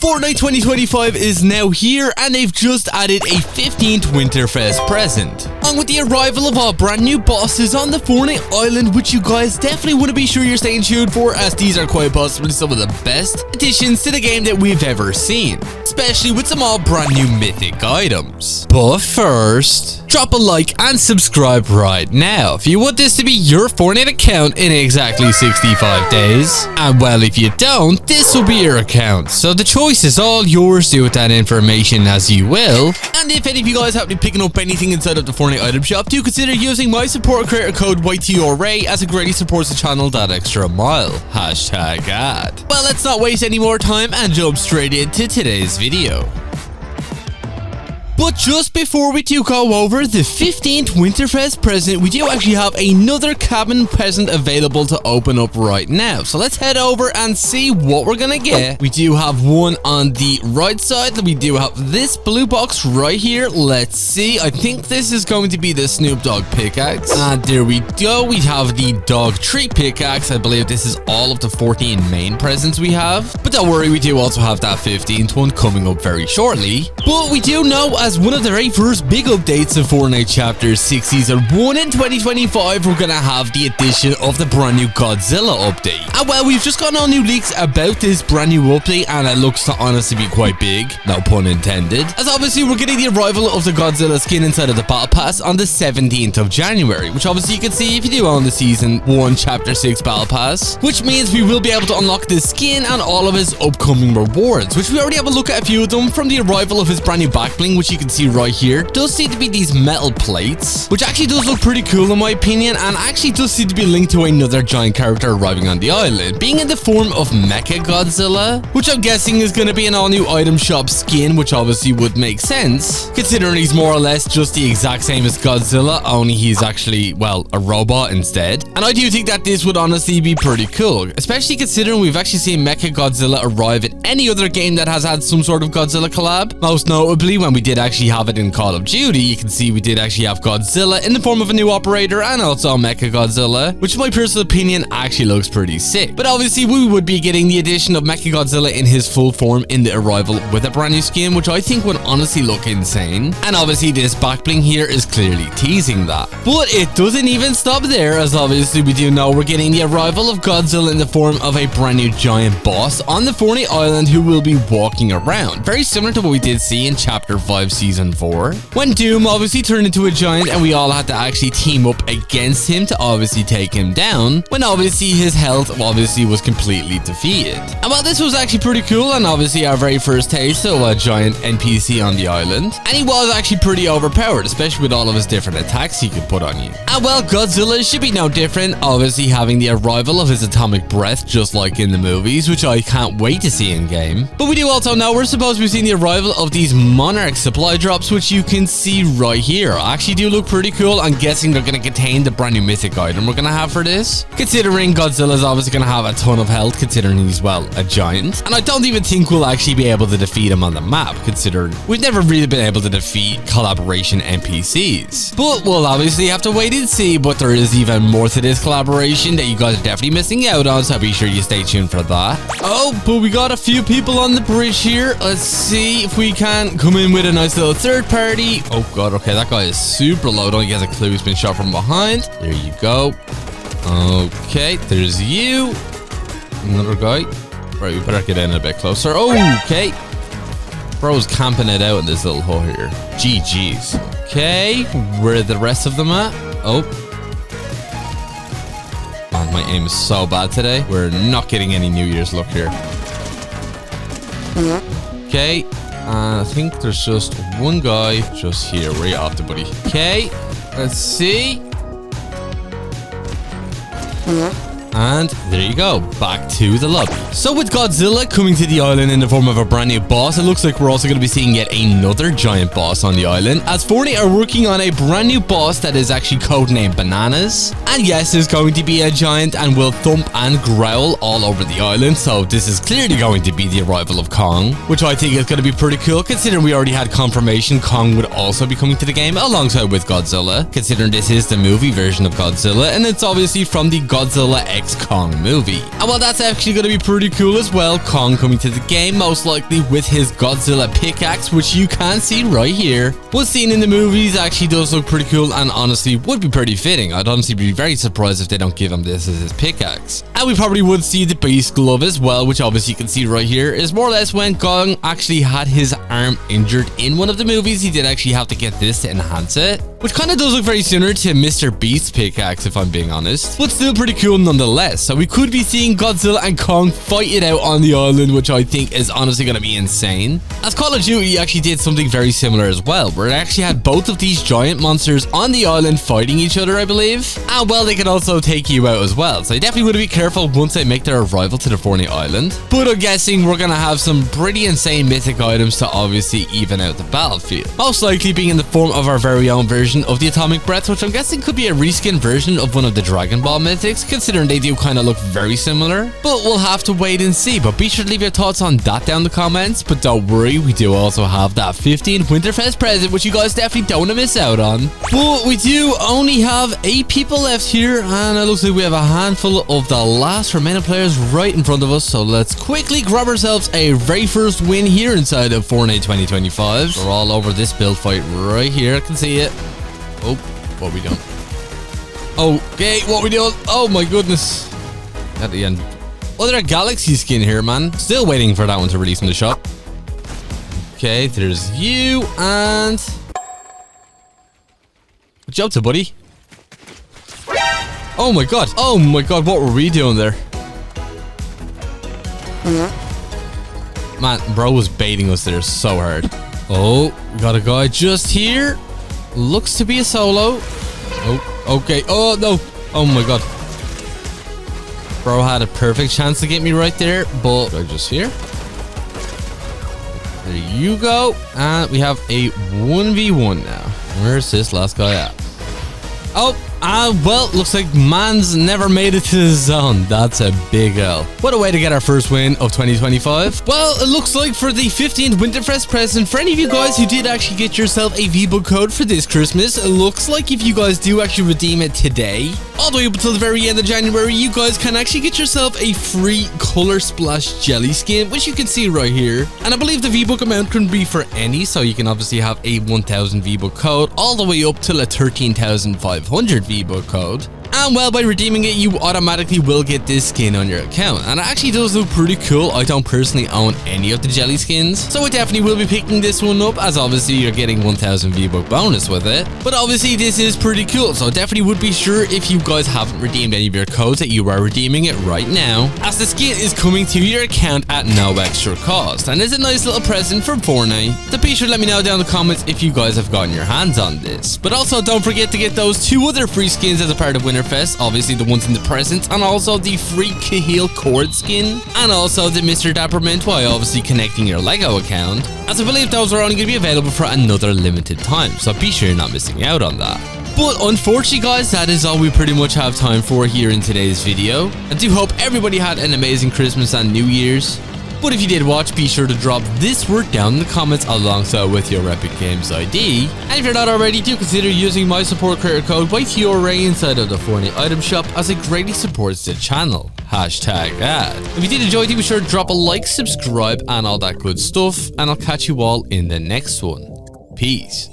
Fortnite 2025 is now here, and they've just added a 15th Winterfest present, along with the arrival of our brand new bosses on the Fortnite island, which you guys definitely want to be sure you're staying tuned for, as these are quite possibly some of the best additions to the game that we've ever seen, especially with some all brand new mythic items. But first, drop a like and subscribe right now if you want this to be your Fortnite account in exactly 65 days. And well, if you don't, this will be your account, so the choice is all yours. Do with that information as you will. And if any of you guys happen to be picking up anything inside of the Fortnite item shop, do consider using my support creator code YTRA, as it greatly supports the channel that extra mile. Hashtag ad. Well, let's not waste any more time and jump straight into today's video. But just before we do go over the 15th Winterfest present, we do actually have another cabin present available to open up right now. So let's head over and see what we're gonna get. We do have one on the right side. We do have this blue box right here. Let's see. I think this is going to be the Snoop Dogg pickaxe. And there we go. We have the dog tree pickaxe. I believe this is all of the 14 main presents we have. But don't worry, we do also have that 15th one coming up very shortly. But we do know, as one of the very first big updates of Fortnite Chapter 6 Season 1 in 2025, we're gonna have the addition of the brand new Godzilla update. And well, we've just got all new leaks about this brand new update, and it looks to honestly be quite big, no pun intended, as obviously we're getting the arrival of the Godzilla skin inside of the Battle Pass on the 17th of January, which obviously you can see if you do own the Season 1 Chapter 6 Battle Pass, which means we will be able to unlock this skin and all of his upcoming rewards, which we already have a look at a few of them from the arrival of his brand new back bling, which you can see right here. Does seem to be these metal plates, which actually does look pretty cool in my opinion, and actually does seem to be linked to another giant character arriving on the island, being in the form of Godzilla, which I'm guessing is going to be an all new item shop skin, which obviously would make sense, considering he's more or less just the exact same as Godzilla, only he's actually, well, a robot instead. And I do think that this would honestly be pretty cool, especially considering we've actually seen Godzilla arrive in any other game that has had some sort of Godzilla collab, most notably when we did actually have it in Call of Duty. You can see we did actually have Godzilla in the form of a new operator and also Godzilla, which in my personal opinion actually looks pretty sick. But obviously we would be getting the addition of Godzilla in his full form in the arrival with a brand new skin, which I think would honestly look insane. And obviously this back bling here is clearly teasing that. But it doesn't even stop there, as obviously we do know we're getting the arrival of Godzilla in the form of a brand new giant boss on the Fortnite island who will be walking around, very similar to what we did see in Chapter 5 Season 4, when Doom obviously turned into a giant and we all had to actually team up against him to obviously take him down, when obviously his health obviously was completely defeated. And while this was actually pretty cool and obviously our very first taste of a giant NPC on the island, and he was actually pretty overpowered, especially with all of his different attacks he could put on you. And well, Godzilla should be no different, obviously having the arrival of his atomic breath just like in the movies, which I can't wait to see in game. But we do also know we're supposed to be seeing the arrival of these Monarch supply drops, which you can see right here. Actually do look pretty cool. I'm guessing they're going to contain the brand new mythic item we're going to have for this, considering Godzilla's obviously going to have a ton of health, considering he's, well, a giant. And I don't even think we'll actually be able to defeat him on the map, considering we've never really been able to defeat collaboration NPCs. But we'll obviously have to wait and see, but there is even more to this collaboration that you guys are definitely missing out on, so be sure you stay tuned for that. Oh, but we got a few people on the bridge here. Let's see if we can come in with a nice little third party. Oh god, okay, that guy is super low. Don't get a clue he's been shot from behind. There you go. Okay, there's you. Another guy. Right, we better get in a bit closer. Oh, okay. Bro's camping it out in this little hole here. GG's. Okay, where are the rest of them at? Oh. Man, my aim is so bad today. We're not getting any New Year's luck here. Okay. I think there's just one guy just here. Where are you off to, buddy? Okay, let's see. And there you go, back to the lobby. So with Godzilla coming to the island in the form of a brand new boss, it looks like we're also going to be seeing yet another giant boss on the island, as Fortnite are working on a brand new boss that is actually codenamed Bananas. And yes, is going to be a giant and will thump and growl all over the island, so this is clearly going to be the arrival of Kong, which I think is going to be pretty cool, considering we already had confirmation Kong would also be coming to the game alongside with Godzilla, considering this is the movie version of Godzilla, and it's obviously from the Godzilla next Kong movie. And while that's actually going to be pretty cool as well, Kong coming to the game most likely with his Godzilla pickaxe, which you can see right here. What's seen in the movies actually does look pretty cool and honestly would be pretty fitting. I'd honestly be very surprised if they don't give him this as his pickaxe. And we probably would see the base glove as well, which obviously you can see right here is more or less when Kong actually had his arm injured in one of the movies. He did actually have to get this to enhance it, which kind of does look very similar to Mr. Beast's pickaxe if I'm being honest, but still pretty cool nonetheless. So we could be seeing Godzilla and Kong fight it out on the island, which I think is honestly going to be insane. As Call of Duty actually did something very similar as well, where it actually had both of these giant monsters on the island fighting each other, I believe. And well, they could also take you out as well, so you definitely would be careful once they make their arrival to the Fortnite island. But I'm guessing we're going to have some pretty insane mythic items to obviously even out the battlefield, most likely being in the form of our very own version of the Atomic Breath, which I'm guessing could be a reskin version of one of the Dragon Ball mythics, considering they do kind of look very similar. But we'll have to wait and see. But be sure to leave your thoughts on that down in the comments. But don't worry, we do also have that 15th Winterfest present, which you guys definitely don't want to miss out on. But we do only have 8 people left here, and it looks like we have a handful of the last remaining players right in front of us. So let's quickly grab ourselves a very first win here inside of Fortnite 2025. We're all over this build fight right here. I can see it. Oh, what are we doing? Okay, what are we doing? Oh my goodness. At the end. Oh, there's a Galaxy skin here, man. Still waiting for that one to release in the shop. Okay, there's you and... What you up to, buddy? Oh my god. Oh my god, what were we doing there? Man, bro was baiting us there so hard. Oh, we got a guy just here. Looks to be a solo. Oh, okay. Oh, no. Oh, my God. Bro had a perfect chance to get me right there, but I'm just here. There you go. And we have a 1v1 now. Where's this last guy at? Oh, well, looks like man's never made it to the zone. That's a big L. What a way to get our first win of 2025. Well, it looks like for the 15th Winterfest present, for any of you guys who did actually get yourself a V-Buck code for this Christmas, it looks like if you guys do actually redeem it today, all the way up until the very end of January, you guys can actually get yourself a free Color Splash Jelly skin, which you can see right here. And I believe the V-Buck amount can be for any, so you can obviously have a 1000 V-Buck code all the way up till a 13,500 V-Buck code. And well, by redeeming it, you automatically will get this skin on your account. And it actually does look pretty cool. I don't personally own any of the jelly skins, so I definitely will be picking this one up, as obviously you're getting 1000 V-Buck bonus with it. But obviously this is pretty cool, so definitely would be sure if you guys haven't redeemed any of your codes that you are redeeming it right now, as the skin is coming to your account at no extra cost. And it's a nice little present from Fortnite. So be sure to let me know down in the comments if you guys have gotten your hands on this. But also don't forget to get those 2 other free skins as a part of Winterfest. Obviously the ones in the present, and also the free Cahill cord skin, and also the Mr. Dapperment while obviously connecting your Lego account, as I believe those are only going to be available for another limited time, so be sure you're not missing out on that. But unfortunately guys, that is all we pretty much have time for here in today's video. I do hope everybody had an amazing Christmas and New Year's. But if you did watch, be sure to drop this word down in the comments alongside with your Epic Games ID. And if you're not already, do consider using my support creator code YTRA inside of the Fortnite item shop, as it greatly supports the channel. #ad. If you did enjoy, do be sure to drop a like, subscribe, and all that good stuff. And I'll catch you all in the next one. Peace.